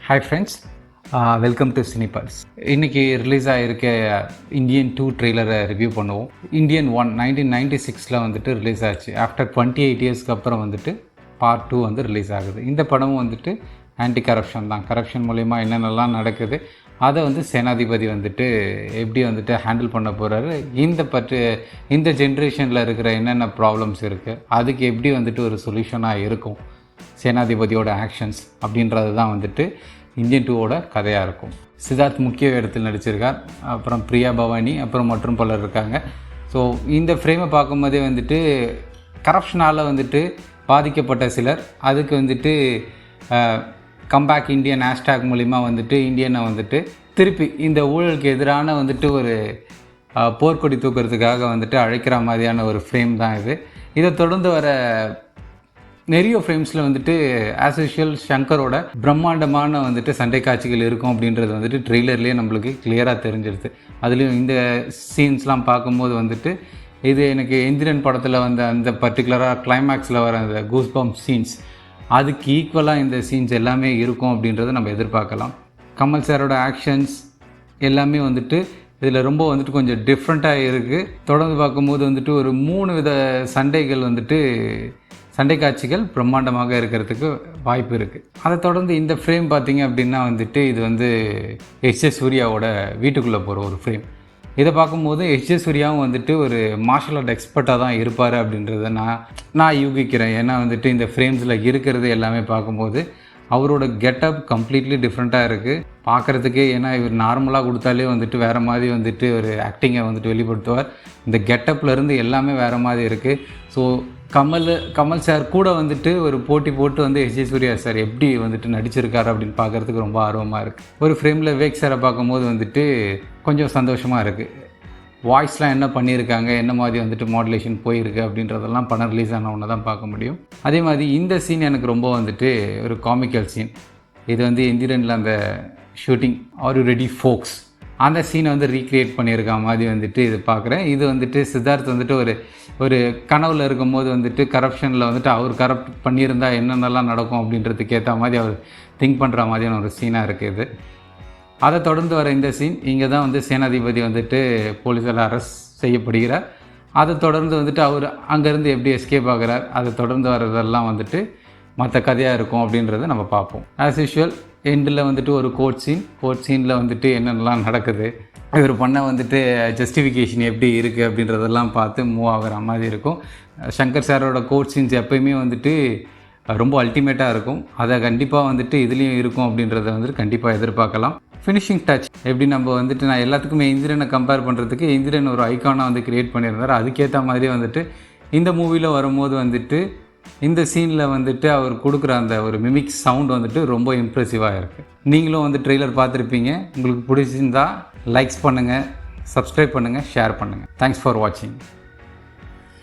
Hi friends, welcome to Cinepulse. இன்றைக்கி release ஆகிருக்க Indian 2 ட்ரெய்லரை review பண்ணுவோம். இந்தியன் 1 1996 வந்துட்டு ரிலீஸ் ஆச்சு. ஆஃப்டர் 28 இயர்ஸ்க்கு அப்புறம் வந்துட்டு பார்ட் 2 வந்து ரிலீஸ் ஆகுது. இந்த படமும் வந்துட்டு ஆன்டி கரப்ஷன் தான். கரப்ஷன் மூலிமா என்னென்னலாம் நடக்குது அதை வந்து சேனாதிபதி வந்துட்டு எப்படி வந்துட்டு ஹேண்டில் பண்ண போகிறாரு, இந்த ஜென்ரேஷனில் இருக்கிற என்னென்ன ப்ராப்ளம்ஸ் இருக்குது, அதுக்கு எப்படி வந்துட்டு ஒரு சொல்யூஷனாக இருக்கும் சேனாதிபதியோட ஆக்ஷன்ஸ் அப்படின்றது தான் வந்துட்டு இந்தியன் 2வோட கதையாக இருக்கும். சித்தார்த் முக்கிய இடத்தில் நடிச்சிருக்கார். அப்புறம் பிரியா பவானி, அப்புறம் மற்றும் பலர் இருக்காங்க. ஸோ இந்த ஃப்ரேமை பார்க்கும்போதே வந்துட்டு கரப்ஷனால் வந்துட்டு பாதிக்கப்பட்ட சிலர் அதுக்கு வந்துட்டு கம்பேக் இந்தியன் ஹேஷ்டேக் மூலிமா வந்துட்டு இந்தியனை வந்துட்டு திருப்பி இந்த ஊழலுக்கு எதிரான வந்துட்டு ஒரு போர்க்கொடி தூக்கிறதுக்காக வந்துட்டு அழைக்கிற மாதிரியான ஒரு ஃப்ரேம் தான் இது. இதை தொடர்ந்து வர நிறைய ஃப்ரேம்ஸில் வந்துட்டு ஆஸ் யூஷுவல் ஷங்கரோட பிரம்மாண்டமான வந்துட்டு சண்டை காட்சிகள் இருக்கும் அப்படின்றது வந்துட்டு ட்ரெய்லர்லேயே நம்மளுக்கு கிளியராக தெரிஞ்சிருது. அதுலேயும் இந்த சீன்ஸ்லாம் பார்க்கும்போது வந்துட்டு இது எனக்கு எந்திரன் படத்தில் வந்த அந்த பர்டிகுலராக கிளைமேக்ஸில் வர அந்த கூஸ்பம் சீன்ஸ் அதுக்கு ஈக்குவலாக இந்த சீன்ஸ் எல்லாமே இருக்கும் அப்படின்றத நம்ம எதிர்பார்க்கலாம். கமல் சாரோட ஆக்ஷன்ஸ் எல்லாமே வந்துட்டு இதில் ரொம்ப வந்துட்டு கொஞ்சம் டிஃப்ரெண்ட்டாக இருக்குது. தொடர்ந்து பார்க்கும்போது வந்துட்டு ஒரு 3 வித சண்டை காட்சிகள் பிரம்மாண்டமாக இருக்கிறதுக்கு வாய்ப்பு இருக்குது. அதை தொடர்ந்து இந்த ஃப்ரேம் பார்த்திங்க அப்படின்னா வந்துட்டு இது வந்து எஸ்.ஜே. சூர்யாவோட வீட்டுக்குள்ளே போகிற ஒரு ஃப்ரேம். இதை பார்க்கும்போது எஸ்.ஜே. சூர்யாவும் வந்துட்டு ஒரு மார்ஷல் ஆர்ட் எக்ஸ்பர்ட்டாக தான் இருப்பார் அப்படின்றத நான் யூகிக்கிறேன். ஏன்னா வந்துட்டு இந்த ஃப்ரேம்ஸில் இருக்கிறது எல்லாமே பார்க்கும்போது அவரோட கெட்டப் கம்ப்ளீட்லி டிஃப்ரெண்ட்டாக இருக்குது பார்க்குறதுக்கே. ஏன்னா இவர் நார்மலாக கொடுத்தாலே வந்துட்டு வேறு மாதிரி வந்துட்டு ஒரு ஆக்டிங்கை வந்துட்டு வெளிப்படுத்துவார். இந்த கெட்டப்லேருந்து எல்லாமே வேறு மாதிரி இருக்குது. ஸோ கமல் சார் கூட வந்துட்டு ஒரு போட்டி போட்டு வந்து எஸ்.ஜே. சூர்யா சார் எப்படி வந்துட்டு நடிச்சிருக்காரு அப்படின்னு பார்க்குறதுக்கு ரொம்ப ஆர்வமாக இருக்குது. ஒரு ஃப்ரேமில் விவேக் சாரை பார்க்கும்போது வந்துட்டு கொஞ்சம் சந்தோஷமாக இருக்குது. வாய்ஸ்லாம் என்ன பண்ணியிருக்காங்க, என்ன மாதிரி வந்துட்டு மாடுலேஷன் போயிருக்கு அப்படின்றதெல்லாம் படம் ரிலீஸ் ஆன ஒன்று தான் பார்க்க முடியும். அதே மாதிரி இந்த சீன் எனக்கு ரொம்ப வந்துட்டு ஒரு காமிக்கல் சீன். இது வந்து எந்திரனில் அந்த ஷூட்டிங் ஆர் யூ ரெடி ஃபோக்ஸ் அந்த சீனை வந்து ரீக்ரியேட் பண்ணியிருக்க மாதிரி வந்துட்டு இது பார்க்குறேன். இது வந்துட்டு சித்தார்த் வந்துட்டு ஒரு கனவில் இருக்கும்போது வந்துட்டு கரப்ஷனில் வந்துட்டு அவர் கரப்ட் பண்ணியிருந்தால் என்னென்னலாம் நடக்கும் அப்படின்றதுக்கு ஏற்ற மாதிரி அவர் திங்க் பண்ணுற மாதிரியான ஒரு சீனாக இருக்குது. அதை தொடர்ந்து வர இந்த சீன் இங்கே தான் வந்து சேனாதிபதி வந்துட்டு போலீஸால் அரெஸ்ட் செய்யப்படுகிறார். அதை தொடர்ந்து வந்துட்டு அவர் அங்கேருந்து எப்படி எஸ்கேப் ஆகிறார், அதை தொடர்ந்து வரதெல்லாம் வந்துட்டு மற்ற கதையாக இருக்கும் அப்படின்றத நம்ம பார்ப்போம். ஆஸ் யூஷுவல் எண்டில் வந்துட்டு ஒரு கோர்ட் சீனில் வந்துட்டு என்னென்னலாம் நடக்குது, இவர் பண்ண வந்துட்டு ஜஸ்டிஃபிகேஷன் எப்படி இருக்குது அப்படின்றதெல்லாம் பார்த்து மூவ் ஆகிற மாதிரி இருக்கும். சங்கர் சாரோட கோர்ட் சீன்ஸ் எப்போயுமே வந்துட்டு ரொம்ப அல்டிமேட்டாக இருக்கும். அதை கண்டிப்பாக வந்துட்டு இதுலேயும் இருக்கும் அப்படின்றத வந்துட்டு கண்டிப்பாக எதிர்பார்க்கலாம். ஃபினிஷிங் டச் எப்படி நம்ம வந்துட்டு நான் எல்லாத்துக்குமே இந்திரனை கம்பேர் பண்ணுறதுக்கு இந்திரன் ஒரு ஐக்கானாக வந்து க்ரியேட் பண்ணியிருந்தார். அதுக்கேற்ற மாதிரி வந்துட்டு இந்த மூவியில் வரும்போது வந்துட்டு இந்த சீனில் வந்துட்டு அவர் கொடுக்குற அந்த ஒரு மிமிக் சவுண்ட் வந்துட்டு ரொம்ப இம்ப்ரெசிவாக இருக்குது. நீங்களும் வந்து ட்ரெய்லர் பார்த்துருப்பீங்க. உங்களுக்கு பிடிச்சிருந்தா லைக்ஸ் பண்ணுங்கள், சப்ஸ்கிரைப் பண்ணுங்கள், ஷேர் பண்ணுங்கள். தேங்க்ஸ் ஃபார் வாட்சிங்.